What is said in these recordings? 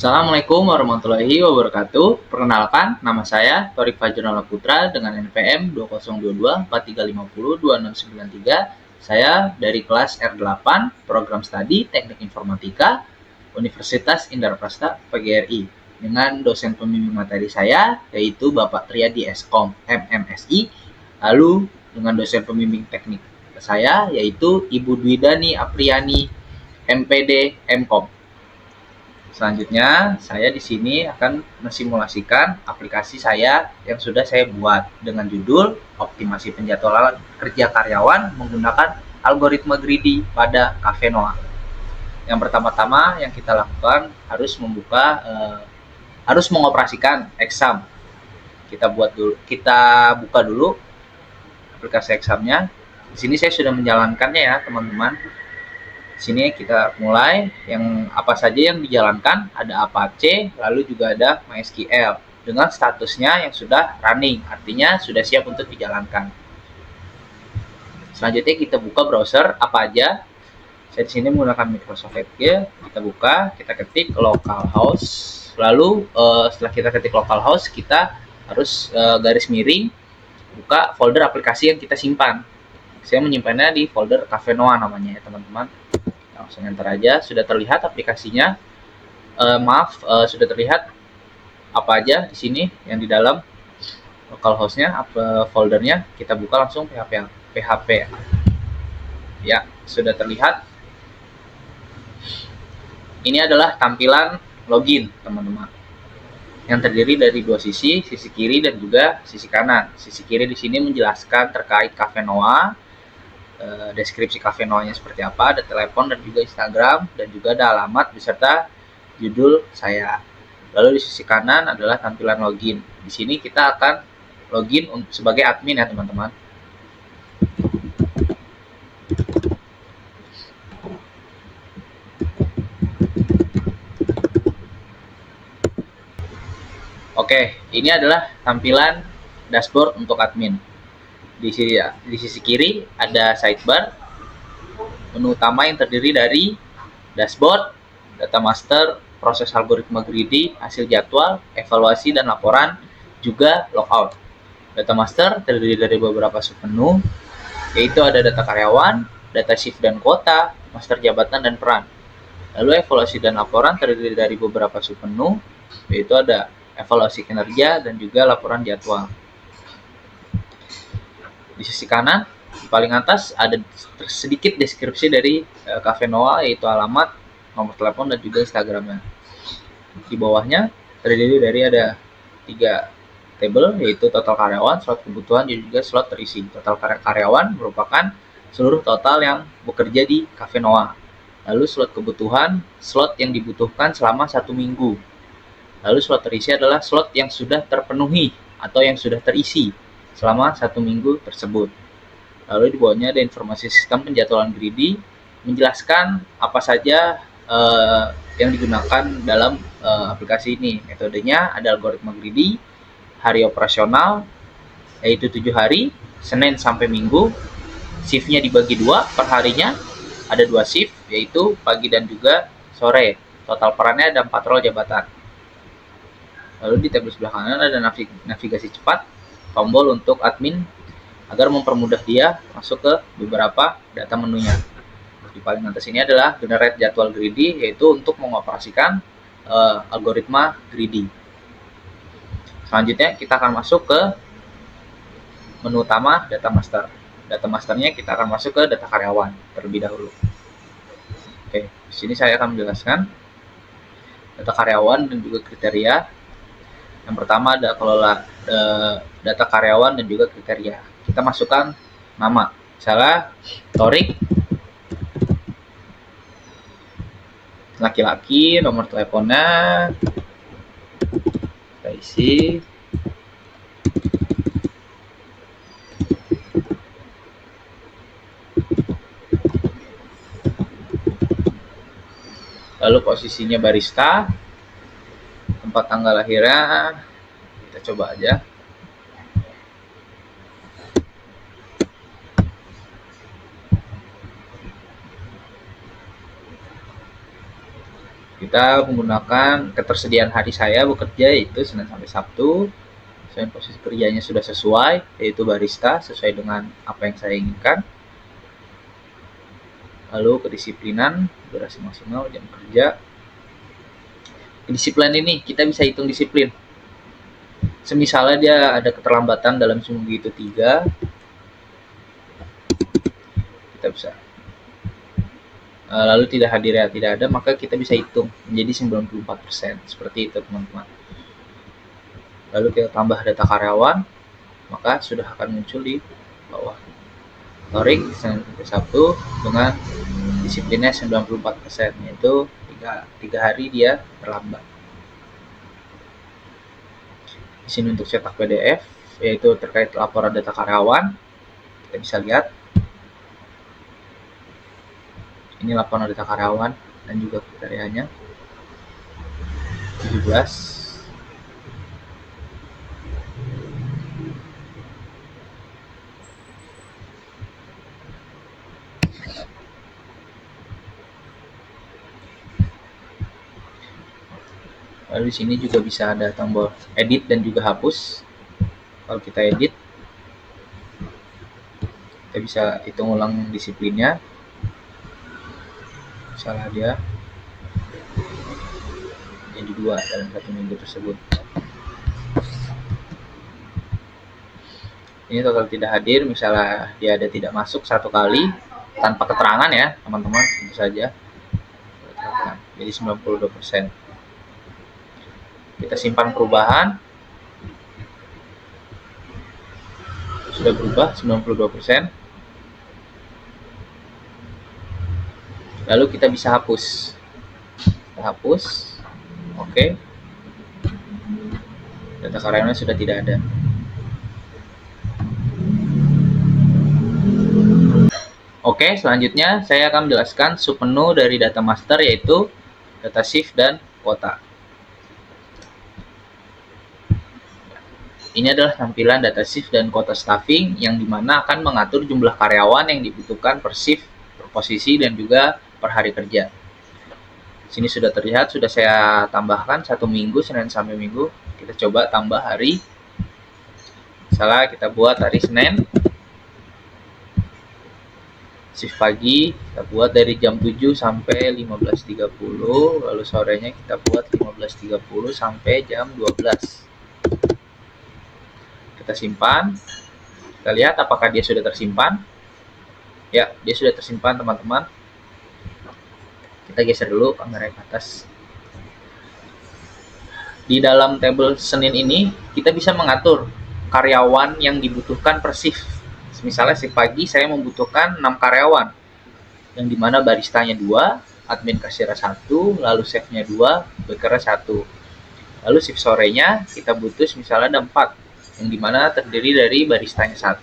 Assalamualaikum warahmatullahi wabarakatuh. Perkenalkan, nama saya Torik Fajrul Putra dengan NPM 202243502693. Saya dari kelas R8, Program Studi Teknik Informatika, Universitas Indarprasta PGRI. Dengan dosen pembimbing materi saya, yaitu Bapak Triadi Eskom, MMSI. Lalu dengan dosen pembimbing teknik saya, yaitu Ibu Dwidani Apriani, MPD MKOM. Selanjutnya, saya di sini akan mensimulasikan aplikasi saya yang sudah saya buat dengan judul Optimasi Penjadwalan Kerja Karyawan Menggunakan Algoritma Greedy pada Cafe Noah. Yang pertama-tama yang kita lakukan harus mengoperasikan exam. Kita buka dulu aplikasi examnya. Di sini saya sudah menjalankannya ya, teman-teman. Sini kita mulai yang apa saja yang dijalankan, ada Apache, lalu juga ada MySQL dengan statusnya yang sudah running, artinya sudah siap untuk dijalankan. Selanjutnya kita buka browser apa aja. Saya di sini menggunakan Microsoft Edge. Kita buka, kita ketik localhost. Lalu setelah kita ketik localhost, kita harus garis miring buka folder aplikasi yang kita simpan. Saya menyimpannya di folder Cafe Noah namanya ya teman-teman. Langsung enter aja, sudah terlihat aplikasinya. Sudah terlihat apa aja di sini yang di dalam localhost-nya, foldernya. Kita buka langsung PHP. Ya, sudah terlihat. Ini adalah tampilan login, teman-teman. Yang terdiri dari dua sisi kiri dan juga sisi kanan. Sisi kiri di sini menjelaskan terkait Cafe Noah, deskripsi Cafe Noah-nya seperti apa, ada telepon dan juga Instagram, dan juga ada alamat beserta judul saya. Lalu di sisi kanan adalah tampilan login. Di sini kita akan login sebagai admin ya teman-teman. Oke, ini adalah tampilan dashboard untuk admin. Di sisi kiri ada sidebar, menu utama yang terdiri dari dashboard, data master, proses algoritma greedy, hasil jadwal, evaluasi dan laporan, juga logout. Data master terdiri dari beberapa submenu, yaitu ada data karyawan, data shift dan kuota, master jabatan dan peran. Lalu evaluasi dan laporan terdiri dari beberapa submenu, yaitu ada evaluasi kinerja dan juga laporan jadwal. Di sisi kanan, di paling atas ada sedikit deskripsi dari Cafe Noah, yaitu alamat, nomor telepon, dan juga Instagramnya. Di bawahnya terdiri dari ada 3 table, yaitu total karyawan, slot kebutuhan, dan juga slot terisi. Total karyawan merupakan seluruh total yang bekerja di Cafe Noah. Lalu slot kebutuhan, slot yang dibutuhkan selama 1 minggu. Lalu slot terisi adalah slot yang sudah terpenuhi atau yang sudah terisi selama 1 minggu tersebut. Lalu di bawahnya ada informasi sistem penjadwalan greedy, menjelaskan apa saja yang digunakan dalam aplikasi ini. Metodenya ada algoritma greedy, hari operasional, yaitu 7 hari, Senin sampai Minggu, shiftnya dibagi 2 per harinya, ada 2 shift, yaitu pagi dan juga sore. Total perannya ada 4 role jabatan. Lalu di tabel sebelah kanan ada navigasi cepat, tombol untuk admin agar mempermudah dia masuk ke beberapa data menunya. Di paling atas ini adalah generate jadwal greedy, yaitu untuk mengoperasikan algoritma greedy. Selanjutnya kita akan masuk ke menu utama data master. Data masternya kita akan masuk ke data karyawan terlebih dahulu. Oke, di sini saya akan menjelaskan data karyawan dan juga kriteria. Yang pertama ada kelola data karyawan dan juga kriteria. Kita masukkan nama, misalnya Torik, laki-laki, nomor teleponnya, kita isi. Lalu posisinya barista, tempat tanggal lahirnya, kita coba aja. Kita menggunakan ketersediaan hari saya bekerja yaitu Senin sampai Sabtu. Selain posisi kerjanya sudah sesuai, yaitu barista, sesuai dengan apa yang saya inginkan. Lalu kedisiplinan, durasi maksimal, jam kerja. Disiplin ini kita bisa hitung disiplin. Semisalnya dia ada keterlambatan dalam seminggu itu 3, kita bisa lalu tidak hadir ya tidak ada, maka kita bisa hitung menjadi 94%. Seperti itu teman-teman. Lalu kita tambah data karyawan, maka sudah akan muncul di bawah. Torik Senin sampai Sabtu dengan disiplinnya 94%, yaitu 3 hari dia terlambat. Di sini untuk cetak PDF, yaitu terkait laporan data karyawan, kita bisa lihat. Ini laporan data karyawan dan juga kriterianya 17. Lalu di sini juga bisa ada tombol edit dan juga hapus. Kalau kita edit, kita bisa hitung ulang disiplinnya. Misalnya dia jadi 2 dalam 1 minggu tersebut. Ini total tidak hadir, misalnya dia ada tidak masuk 1 kali tanpa keterangan ya teman-teman, tentu saja. Jadi 92%. Kita simpan perubahan, sudah berubah 92%. Lalu kita bisa hapus. Kita hapus. Oke. Data karyawannya sudah tidak ada. Oke, selanjutnya saya akan menjelaskan submenu dari data master, yaitu data shift dan kuota. Ini adalah tampilan data shift dan kuota staffing yang dimana akan mengatur jumlah karyawan yang dibutuhkan per shift, per posisi, dan juga per hari kerja. Sini sudah terlihat, sudah saya tambahkan 1 minggu, Senin sampai Minggu. Kita coba tambah hari. Misalnya kita buat hari Senin, shift pagi kita buat dari jam 7 sampai 15.30, lalu sorenya kita buat 15.30 sampai jam 12. Kita simpan, kita lihat apakah dia sudah tersimpan. Ya, dia sudah tersimpan teman-teman. Kita geser dulu kamera ke atas. Di dalam tabel Senin ini kita bisa mengatur karyawan yang dibutuhkan per shift. Misalnya shift pagi saya membutuhkan 6 karyawan, yang dimana baristanya 2, admin kasirnya 1, lalu chefnya 2, bakernya 1. Lalu shift sorenya kita butuh misalnya ada 4, yang dimana terdiri dari baristanya 1,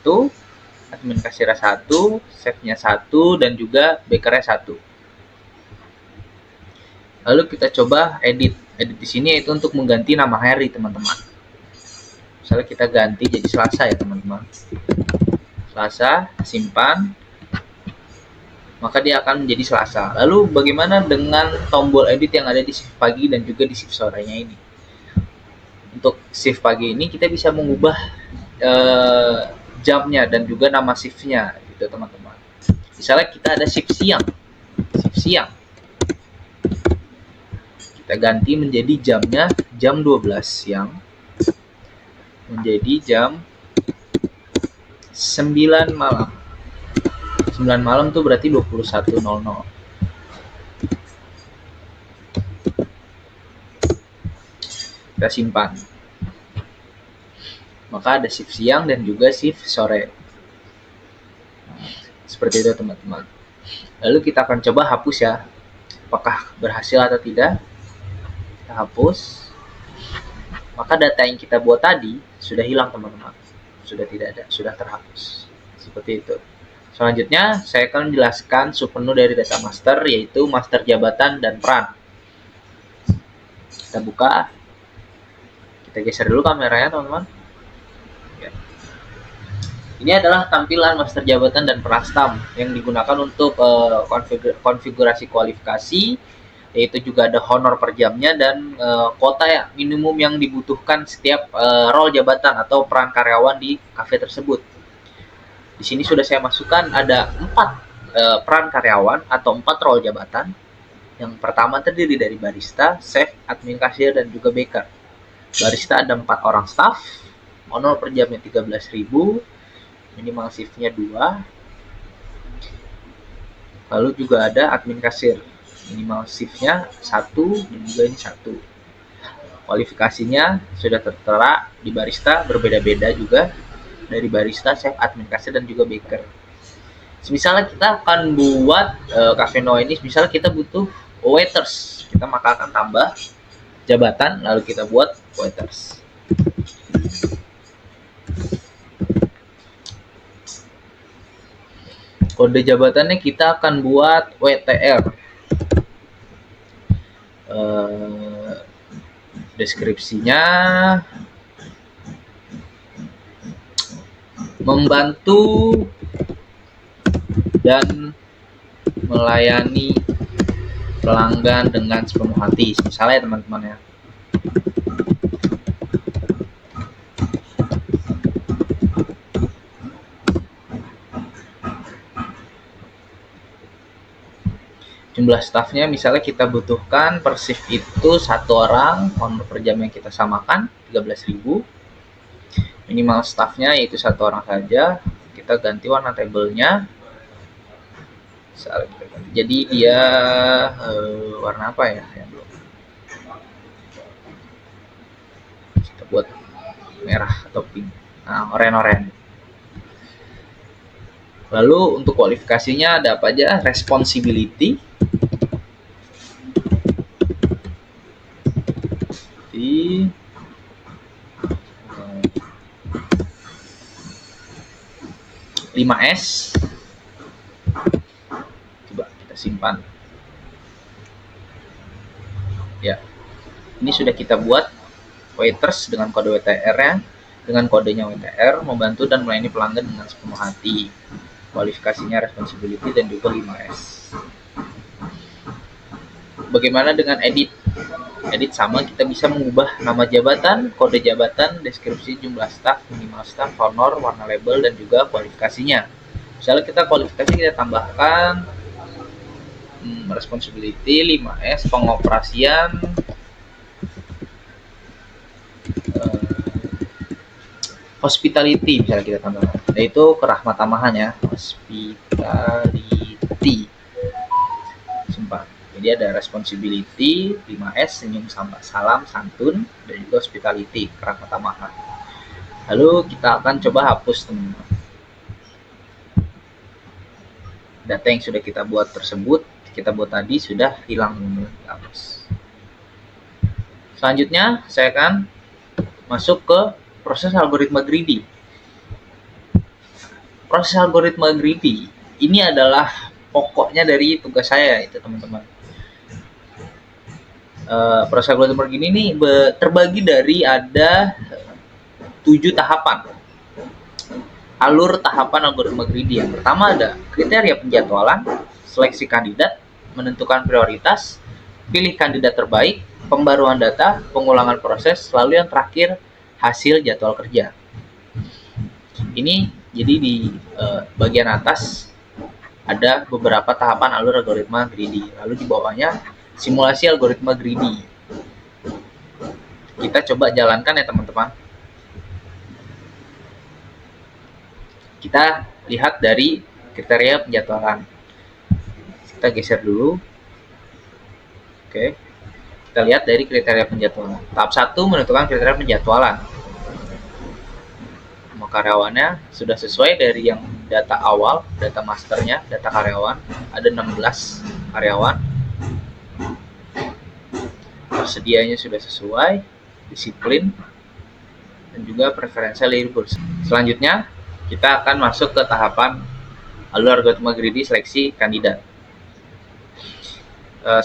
admin kasirnya 1, chefnya 1, dan juga bakernya 1. Lalu kita coba edit. Edit di sini yaitu untuk mengganti nama hari teman-teman. Misalnya kita ganti jadi Selasa ya teman-teman. Selasa, simpan, maka dia akan menjadi Selasa. Lalu bagaimana dengan tombol edit yang ada di shift pagi dan juga di shift sorenya ini? Untuk shift pagi ini kita bisa mengubah jamnya dan juga nama shiftnya gitu teman-teman. Misalnya kita ada shift siang. Shift siang. Kita ganti menjadi jamnya jam 12 siang menjadi jam 9 malam. 9 malam tuh berarti 21.00. Kita simpan. Maka ada shift siang dan juga shift sore. Seperti itu teman-teman. Lalu kita akan coba hapus ya. Apakah berhasil atau tidak? Kita hapus, maka data yang kita buat tadi sudah hilang teman-teman, sudah tidak ada, sudah terhapus. Seperti itu. Selanjutnya saya akan menjelaskan submenu dari data master, yaitu master jabatan dan peran. Kita buka, kita geser dulu kameranya teman-teman. Ya. Ini adalah tampilan master jabatan dan peran staff yang digunakan untuk konfigurasi kualifikasi, yaitu juga ada honor per jamnya dan kuota ya, minimum yang dibutuhkan setiap role jabatan atau peran karyawan di kafe tersebut. Di sini sudah saya masukkan ada 4 peran karyawan atau 4 role jabatan. Yang pertama terdiri dari barista, chef, admin kasir, dan juga baker. Barista ada 4 orang staff, honor per jamnya 13.000, minimal shiftnya 2. Lalu juga ada admin kasir, minimal shiftnya 1 dan juga ini 1. Kualifikasinya sudah tertera di barista, berbeda-beda juga dari barista, chef, admin kasir, dan juga baker. Misalnya kita akan buat Cafe Noa ini, misalnya kita butuh waiters, kita maka akan tambah jabatan, lalu kita buat waiters. Kode jabatannya kita akan buat WTR. Deskripsinya membantu dan melayani pelanggan dengan sepenuh hati, misalnya ya teman-teman ya. Jumlah staffnya misalnya kita butuhkan per shift itu 1 orang, honor per jam yang kita samakan 13.000. Minimal staffnya yaitu 1 orang saja. Kita ganti warna tabelnya. Jadi dia warna apa ya? Kita buat merah atau pink. Nah, oranye. Lalu untuk kualifikasinya ada apa aja? Responsibility, di 5S. Coba kita simpan. Ya, ini sudah kita buat waiters dengan kode WTR-nya, dengan kodenya WTR, membantu dan melayani pelanggan dengan sepenuh hati. Kualifikasinya responsibility dan juga 5S. Bagaimana dengan edit? Edit sama, kita bisa mengubah nama jabatan, kode jabatan, deskripsi, jumlah staff, minimal staff, honor, warna label, dan juga kualifikasinya. Misalnya kita kualifikasi kita tambahkan responsibility 5S, pengoperasian hospitality misalnya kita tambahkan, yaitu kerahmatamahan ya, hospitality. Sumpah. Jadi ada responsibility, 5S, senyum, salam, santun, dan juga hospitality, kerahmatamahan. Lalu kita akan coba hapus teman-teman. Data yang sudah kita buat tersebut, kita buat tadi sudah hilang teman-teman. Hapus. Selanjutnya saya akan masuk ke proses algoritma greedy. Proses algoritma greedy ini adalah pokoknya dari tugas saya itu teman-teman. Proses algoritma greedy ini terbagi dari ada 7 tahapan. Alur tahapan algoritma greedy. Yang pertama ada kriteria penjadwalan, seleksi kandidat, menentukan prioritas, pilih kandidat terbaik, pembaruan data, pengulangan proses, lalu yang terakhir hasil jadwal kerja. Ini jadi di bagian atas ada beberapa tahapan alur algoritma greedy. Lalu di bawahnya simulasi algoritma greedy. Kita coba jalankan ya teman-teman. Kita lihat dari kriteria penjadwalan. Kita geser dulu. Oke. Kita lihat dari kriteria penjadwalan. Tahap 1 menentukan kriteria penjadwalan. Nama karyawannya sudah sesuai dari yang data awal, data masternya, data karyawan. Ada 16 karyawan. Tersedianya sudah sesuai, disiplin, dan juga preferensi libur. Selanjutnya, kita akan masuk ke tahapan alur algoritma greedy seleksi kandidat.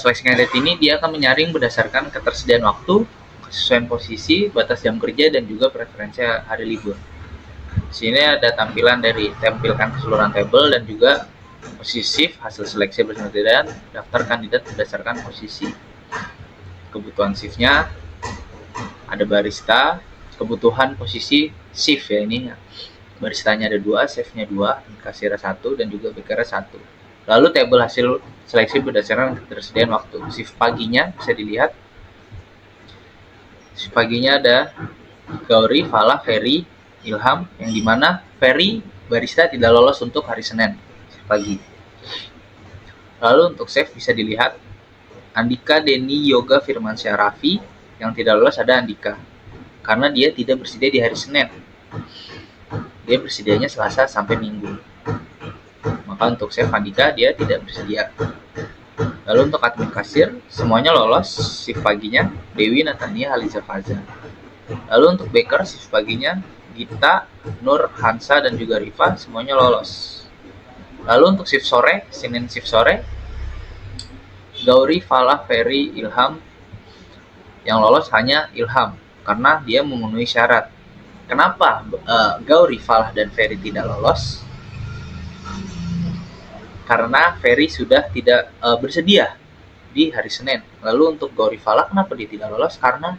Seleksi kandidat ini dia akan menyaring berdasarkan ketersediaan waktu, kesesuaian posisi, batas jam kerja, dan juga preferensi hari libur. Di sini ada tampilan dari tampilkan keseluruhan tabel dan juga Posisi shift, hasil seleksi bersama dan daftar kandidat berdasarkan posisi. Kebutuhan shiftnya ada barista, kebutuhan posisi shift ya ini. Baristanya ada 2, chefnya 2, kasirnya 1, dan juga bakernya 1. Lalu tabel hasil seleksi berdasarkan ketersediaan waktu. Shift paginya bisa dilihat. Shift paginya ada Gauri, Falah, Ferry, Ilham, yang dimana Ferry barista tidak lolos untuk hari Senin pagi. Lalu untuk chef bisa dilihat Andika, Denny, Yoga, Firmansyah, Raffi. Yang tidak lolos ada Andika karena dia tidak bersedia di hari Senin. Dia bersedianya Selasa sampai Minggu. Maka untuk chef Andika dia tidak bersedia. Lalu untuk admin kasir semuanya lolos shift paginya Dewi, Natania, Haliza, Faza. Lalu untuk baker shift paginya Gita, Nur, Hansa, dan juga Rifa semuanya lolos. Lalu untuk shift sore, Senin shift sore, Gauri, Falah, Ferry, Ilham. Yang lolos hanya Ilham karena dia memenuhi syarat. Kenapa Gauri, Falah, dan Ferry tidak lolos? Karena Ferry sudah tidak bersedia di hari Senin. Lalu untuk Gauri, Falah, kenapa dia tidak lolos? Karena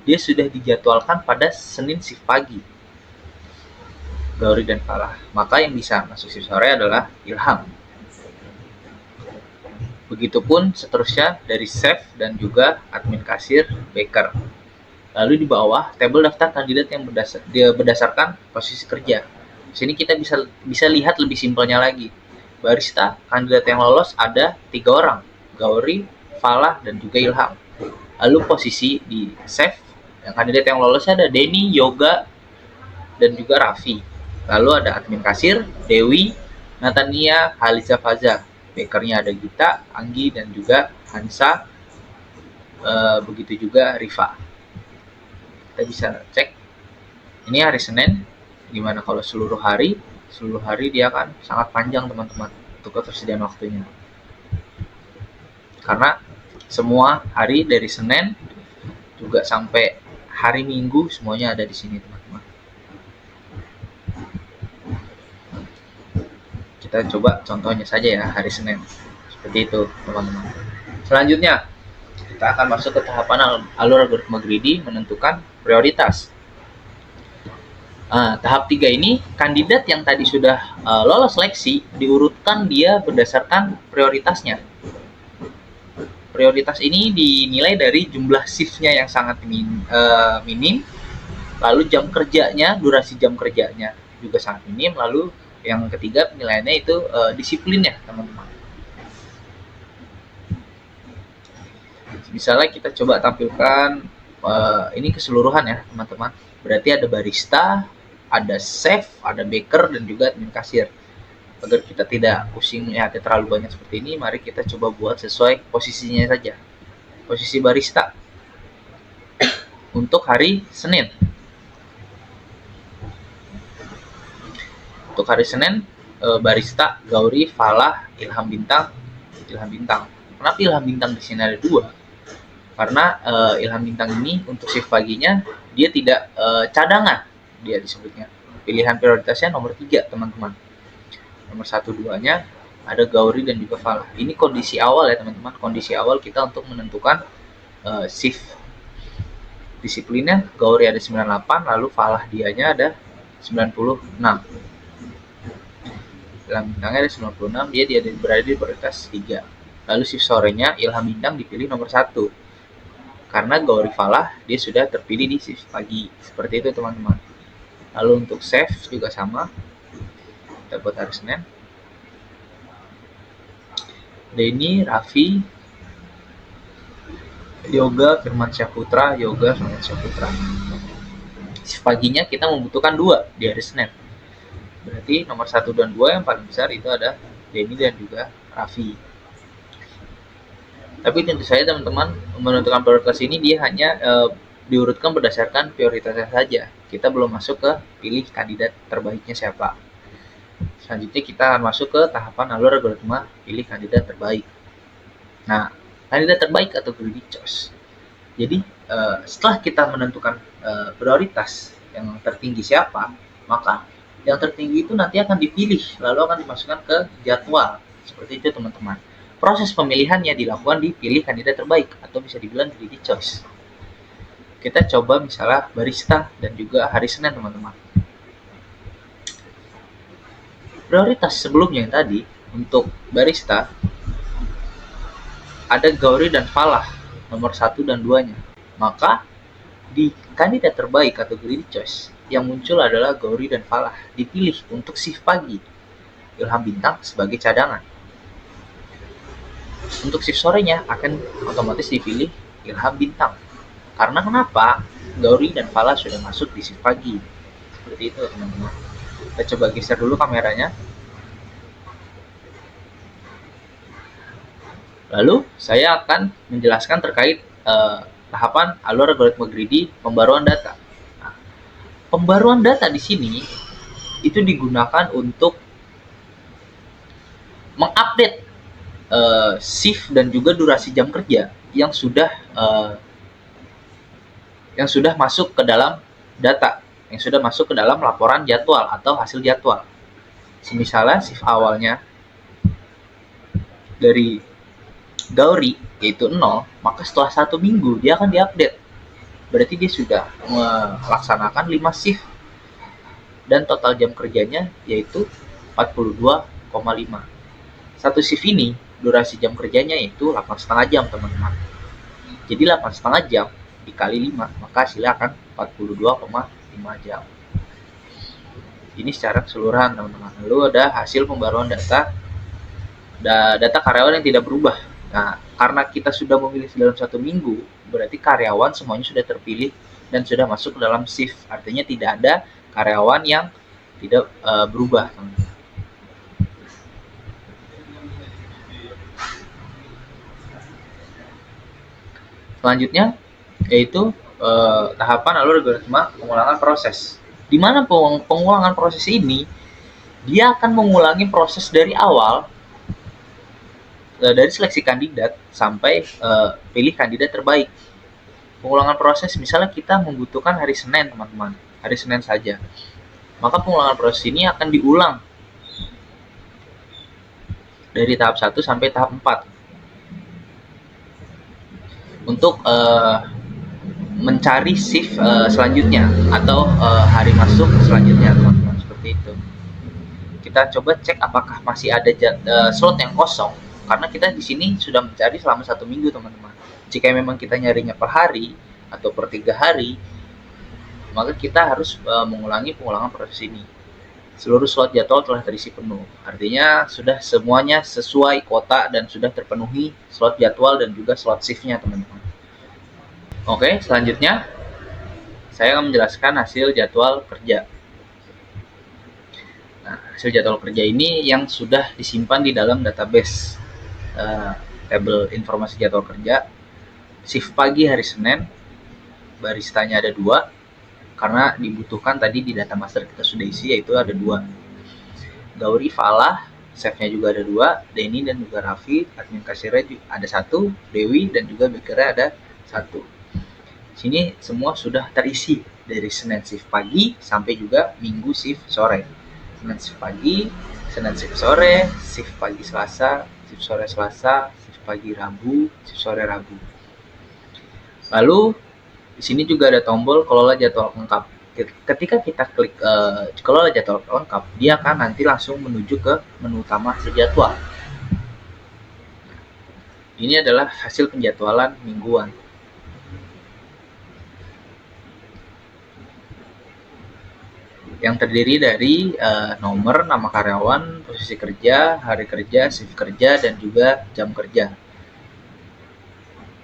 dia sudah dijadwalkan pada Senin shift pagi. Gauri dan Falah. Maka yang bisa masuk shift sore adalah Ilham. Begitupun seterusnya dari chef dan juga admin kasir, baker. Lalu di bawah tabel daftar kandidat yang berdasarkan posisi kerja. Di sini kita bisa lihat lebih simpelnya lagi. Barista kandidat yang lolos ada 3 orang, Gauri, Falah, dan juga Ilham. Lalu posisi di chef yang kandidat yang lolos ada Denny, Yoga, dan juga Raffi. Lalu ada admin kasir, Dewi, Natania, Haliza, Faza. Bakernya ada Gita, Anggi, dan juga Hansa. Begitu juga Rifa. Kita bisa cek. Ini hari Senin, dimana kalau seluruh hari dia akan sangat panjang teman-teman untuk ketersediaan waktunya. Karena semua hari dari Senin juga sampai hari Minggu semuanya ada di sini teman-teman. Kita coba contohnya saja ya hari Senin. Seperti itu teman-teman. Selanjutnya kita akan masuk ke tahapan alur algoritma greedy menentukan prioritas. Tahap 3 ini kandidat yang tadi sudah lolos seleksi diurutkan dia berdasarkan prioritasnya. Prioritas ini dinilai dari jumlah shiftnya yang sangat minim, lalu jam kerjanya, durasi jam kerjanya juga sangat minim, lalu yang ketiga penilaiannya itu disiplinnya teman-teman. Misalnya kita coba tampilkan ini keseluruhan ya teman-teman. Berarti ada barista, ada chef, ada baker, dan juga admin kasir. Agar kita tidak pusing melihatnya terlalu banyak seperti ini, mari kita coba buat sesuai posisinya saja. Posisi barista untuk hari Senin. Untuk hari Senin, barista Gauri, Falah, Ilham Bintang. Kenapa Ilham Bintang di sini ada 2? Karena Ilham Bintang ini untuk shift paginya dia tidak cadangan, dia disebutnya. Pilihan prioritasnya nomor 3 teman-teman. Nomor 1-2-nya ada Gauri dan juga Falah. Ini kondisi awal ya teman-teman. Kondisi awal kita untuk menentukan shift. Disiplinnya Gauri ada 98, lalu Falah dianya ada 96. Ilham Bintangnya ada 96, dia berada di prioritas 3. Lalu shift sorenya Ilham Bintang dipilih nomor 1. Karena Gauri Falah dia sudah terpilih di shift pagi. Seperti itu teman-teman. Lalu untuk chef juga sama. Kita buat hari Senin. Denny, Raffi, Yoga, Firmansyah Putra. Shift paginya kita membutuhkan 2 di hari Senin. Berarti nomor 1 dan 2 yang paling besar itu ada Denny dan juga Raffi. Tapi tentu saja teman-teman, menentukan prioritas ini dia hanya diurutkan berdasarkan prioritasnya saja. Kita belum masuk ke pilih kandidat terbaiknya siapa. Selanjutnya kita akan masuk ke tahapan alur algoritma pilih kandidat terbaik. Nah, kandidat terbaik atau greedy choice. Jadi setelah kita menentukan prioritas yang tertinggi siapa, maka yang tertinggi itu nanti akan dipilih, lalu akan dimasukkan ke jadwal. Seperti itu teman-teman. Proses pemilihannya dilakukan di pilih kandidat terbaik atau bisa dibilang greedy choice. Kita coba misalnya barista dan juga hari Senin teman-teman. Prioritas sebelumnya yang tadi untuk barista ada Gauri dan Falah nomor 1 dan 2-nya. Maka di kandidat terbaik atau greedy choice yang muncul adalah Gauri dan Falah, dipilih untuk shift pagi. Ilham Bintang sebagai cadangan. Untuk shift sorenya akan otomatis dipilih Ilham Bintang. Karena kenapa? Gauri dan Falah sudah masuk di shift pagi. Seperti itu teman-teman. Kita coba geser dulu kameranya. Lalu saya akan menjelaskan terkait tahapan alur algoritma greedy pembaruan data. Nah, pembaruan data di sini itu digunakan untuk mengupdate shift dan juga durasi jam kerja yang sudah masuk ke dalam data, yang sudah masuk ke dalam laporan jadwal atau hasil jadwal. Misalnya shift awalnya dari Gauri yaitu 0, maka setelah 1 minggu dia akan diupdate. Berarti dia sudah melaksanakan 5 shift dan total jam kerjanya yaitu 42,5. Satu shift ini durasi jam kerjanya yaitu 8,5 jam teman-teman. Jadi 8,5 jam dikali 5 maka hasilnya akan 42,5 jam. Ini secara keseluruhan teman-teman. Lalu ada hasil pembaruan data karyawan yang tidak berubah. Nah, karena kita sudah memilih dalam 1 minggu, berarti karyawan semuanya sudah terpilih dan sudah masuk ke dalam shift. Artinya tidak ada karyawan yang tidak berubah teman-teman. Selanjutnya yaitu tahapan alur algoritma pengulangan proses. Di mana pengulangan proses ini dia akan mengulangi proses dari awal, dari seleksi kandidat sampai pilih kandidat terbaik. Pengulangan proses misalnya kita membutuhkan hari Senin teman-teman, hari Senin saja, maka pengulangan proses ini akan diulang dari tahap 1 sampai tahap 4 untuk mencari shift selanjutnya atau hari masuk selanjutnya teman-teman. Seperti itu. Kita coba cek apakah masih ada slot yang kosong, karena kita di sini sudah mencari selama 1 minggu teman-teman. Jika memang kita nyarinya per hari atau per 3 hari, maka kita harus mengulangi pengulangan proses ini. Seluruh slot jadwal telah terisi penuh, artinya sudah semuanya sesuai kuota dan sudah terpenuhi slot jadwal dan juga slot shiftnya teman-teman. Oke, selanjutnya saya akan menjelaskan hasil jadwal kerja. Nah, hasil jadwal kerja ini yang sudah disimpan di dalam database tabel informasi jadwal kerja. Shift pagi hari Senin, baristanya ada 2, karena dibutuhkan tadi di data master kita sudah isi, yaitu ada 2. Gauri, Falah, chefnya juga ada 2, Denny dan juga Raffi, admin kasirnya ada 1, Dewi dan juga bakernya ada 1. Sini semua sudah terisi dari Senin shift pagi sampai juga Minggu shift sore. Senin shift pagi, Senin shift sore, shift pagi Selasa, shift sore Selasa, shift pagi Rabu, shift sore Rabu. Lalu di sini juga ada tombol kelola jadwal lengkap. Ketika kita klik kelola jadwal lengkap, dia akan nanti langsung menuju ke menu utama hasil jadwal. Ini adalah hasil penjadwalan mingguan. Yang terdiri dari nomor, nama karyawan, posisi kerja, hari kerja, shift kerja, dan juga jam kerja.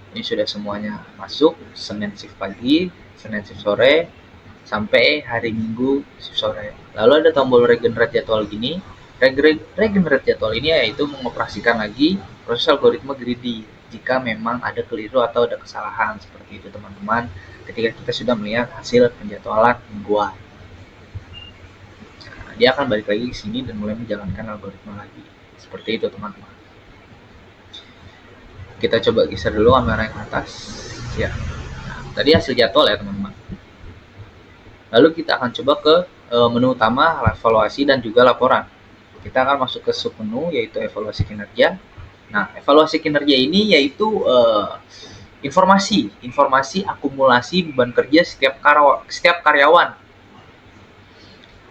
Ini sudah semuanya masuk, Senin shift pagi, Senin shift sore, sampai hari Minggu shift sore. Lalu ada tombol regenerate jadwal gini. Regenerate jadwal ini yaitu mengoperasikan lagi proses algoritma greedy jika memang ada keliru atau ada kesalahan. Seperti itu teman-teman, ketika kita sudah melihat hasil penjadwalan mingguan. Dia akan balik lagi ke sini dan mulai menjalankan algoritma lagi. Seperti itu teman-teman. Kita coba geser dulu kamera yang atas. Ya, tadi hasil jadwal ya teman-teman. Lalu kita akan coba ke menu utama, evaluasi dan juga laporan. Kita akan masuk ke submenu yaitu evaluasi kinerja. Nah, evaluasi kinerja ini yaitu informasi akumulasi beban kerja setiap karyawan.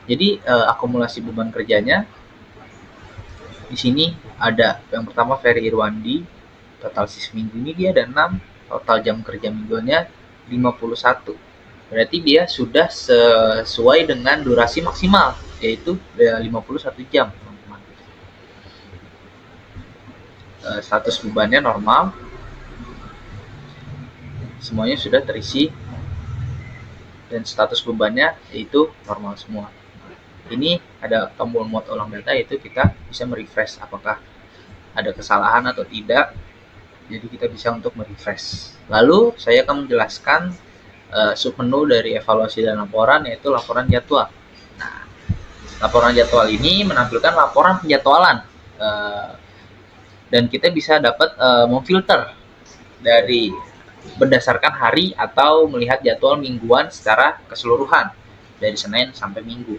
Jadi akumulasi beban kerjanya di sini ada yang pertama Ferry Irwandi, total seminggu ini dia ada 6, total jam kerja minggunya 51. Berarti dia sudah sesuai dengan durasi maksimal yaitu 51 jam, teman-teman. Status bebannya normal, semuanya sudah terisi dan status bebannya yaitu normal semua. Ini ada tombol muat ulang data, yaitu kita bisa merefresh apakah ada kesalahan atau tidak. Jadi kita bisa untuk merefresh. Lalu saya akan menjelaskan submenu dari evaluasi dan laporan, yaitu laporan jadwal. Nah, laporan jadwal ini menampilkan laporan penjadwalan dan kita bisa dapat memfilter dari berdasarkan hari atau melihat jadwal mingguan secara keseluruhan dari Senin sampai Minggu.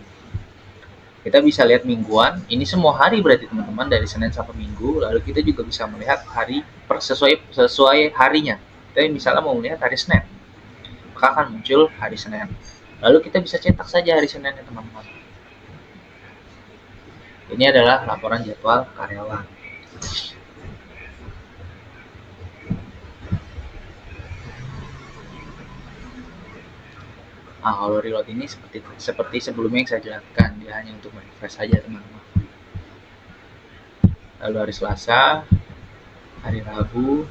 Kita bisa lihat mingguan, ini semua hari berarti teman-teman dari Senin sampai Minggu. Lalu kita juga bisa melihat hari sesuai harinya. Kita misalnya mau melihat hari Senin, maka akan muncul hari Senin. Lalu kita bisa cetak saja hari Senin ya teman-teman. Ini adalah laporan jadwal karyawan. Nah, kalau reload ini seperti sebelumnya yang saya jelaskan, dia hanya untuk merefresh saja teman-teman. Lalu hari Selasa, hari Rabu.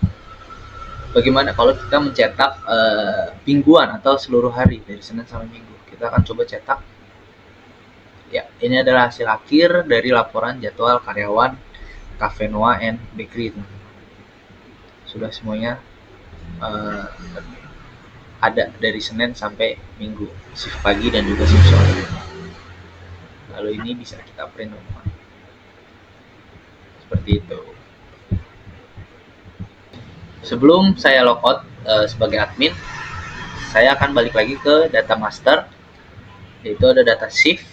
Bagaimana kalau kita mencetak mingguan atau seluruh hari dari Senin sampai Minggu? Kita akan coba cetak. Ya, ini adalah hasil akhir dari laporan jadwal karyawan Cafe Noah and Bakery, teman-teman. Sudah semuanya ada dari Senin sampai Minggu, shift pagi dan juga shift sore. Lalu ini bisa kita print, teman-teman. Seperti itu. Sebelum saya logout sebagai admin, saya akan balik lagi ke data master, yaitu ada data shift.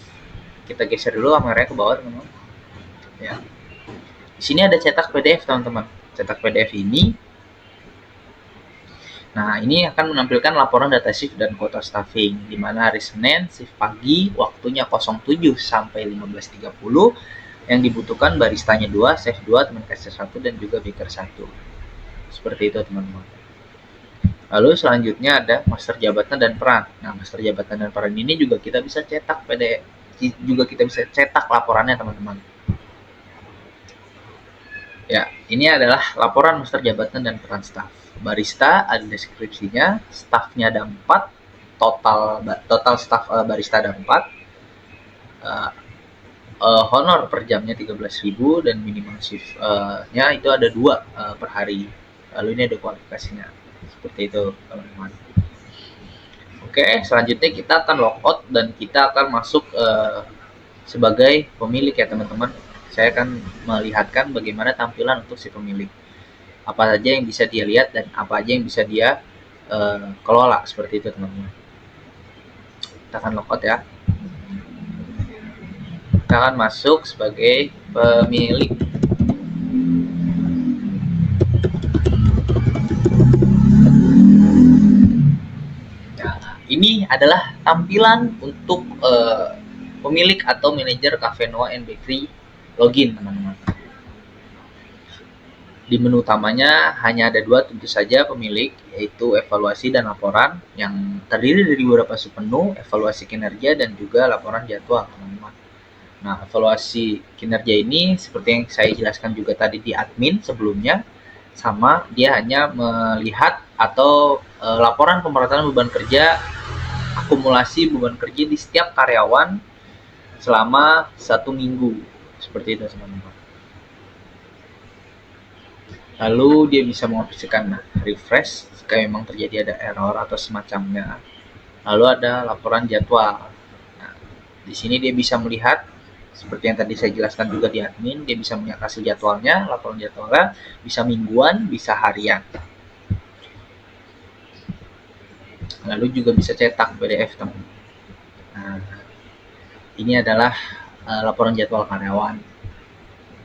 Kita geser dulu kameranya ke bawah, teman-teman. Ya. Di sini ada cetak PDF, teman-teman. Cetak PDF ini, nah ini akan menampilkan laporan data shift dan quota staffing, di mana hari Senin shift pagi waktunya 07 sampai 15.30, yang dibutuhkan baristanya 2, chef 2, teman kasir 1, dan juga baker 1. Seperti itu teman-teman. Lalu selanjutnya ada master jabatan dan peran. Nah, master jabatan dan peran ini juga kita bisa cetak PDF, juga kita bisa cetak laporannya teman-teman. Ya, ini adalah laporan master jabatan dan peran staff. Barista ada deskripsinya, staffnya ada 4, total staff barista ada 4, honor per jamnya 13.000 dan minimal shift-nya itu ada 2 per hari. Lalu ini ada kualifikasinya. Seperti itu teman-teman. Oke, selanjutnya kita akan logout dan kita akan masuk sebagai pemilik ya teman-teman. Saya akan melihatkan bagaimana tampilan untuk si pemilik. Apa saja yang bisa dia lihat dan apa aja yang bisa dia kelola, seperti itu teman-teman. Kita akan logout ya. Kita akan masuk sebagai pemilik. Nah, ini adalah tampilan untuk pemilik atau manajer Cafe Noah and Bakery login, teman-teman. Di menu utamanya hanya ada 2 tentu saja pemilik, yaitu evaluasi dan laporan, yang terdiri dari beberapa submenu, evaluasi kinerja dan juga laporan jadwal, teman-teman. Nah, evaluasi kinerja ini seperti yang saya jelaskan juga tadi di admin sebelumnya, sama dia hanya melihat atau laporan pemerataan beban kerja, akumulasi beban kerja di setiap karyawan selama 1 minggu. Seperti itu, teman-teman. Lalu dia bisa mengopsikan refresh jika memang terjadi ada error atau semacamnya. Lalu ada laporan jadwal. Nah, di sini dia bisa melihat seperti yang tadi saya jelaskan juga di admin, dia bisa melihat hasil jadwalnya, laporan jadwalnya bisa mingguan, bisa harian. Lalu juga bisa cetak PDF, teman. Nah, ini adalah laporan jadwal karyawan.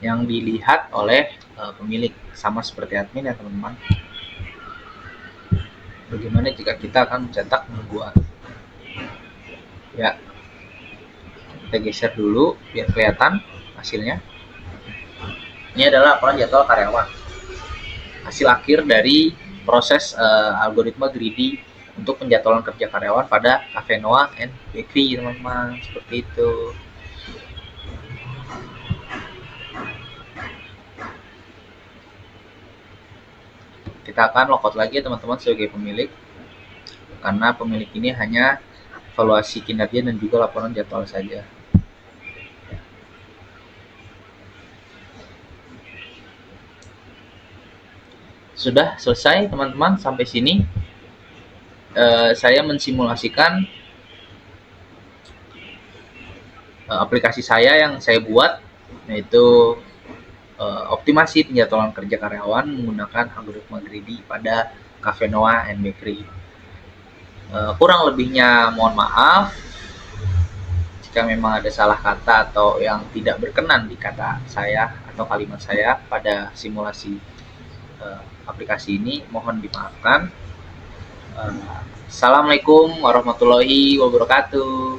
yang dilihat oleh pemilik, sama seperti admin ya teman-teman. Bagaimana jika kita akan mencetak membuat, ya kita geser dulu biar kelihatan hasilnya. Ini adalah laporan jadwal karyawan, hasil akhir dari proses algoritma greedy untuk penjadwalan kerja karyawan pada Cafe Noah and Bakery, teman-teman, seperti itu. Kita akan logout lagi ya teman-teman sebagai pemilik, karena pemilik ini hanya evaluasi kinerja dan juga laporan jadwal saja. Sudah selesai teman-teman, sampai sini saya mensimulasikan aplikasi saya yang saya buat, yaitu optimasi penjadwalan kerja karyawan menggunakan algoritma greedy pada Cafe Noah and Bakery. Kurang lebihnya mohon maaf jika memang ada salah kata atau yang tidak berkenan di kata saya atau kalimat saya pada simulasi aplikasi ini, mohon dimaafkan. Assalamualaikum warahmatullahi wabarakatuh.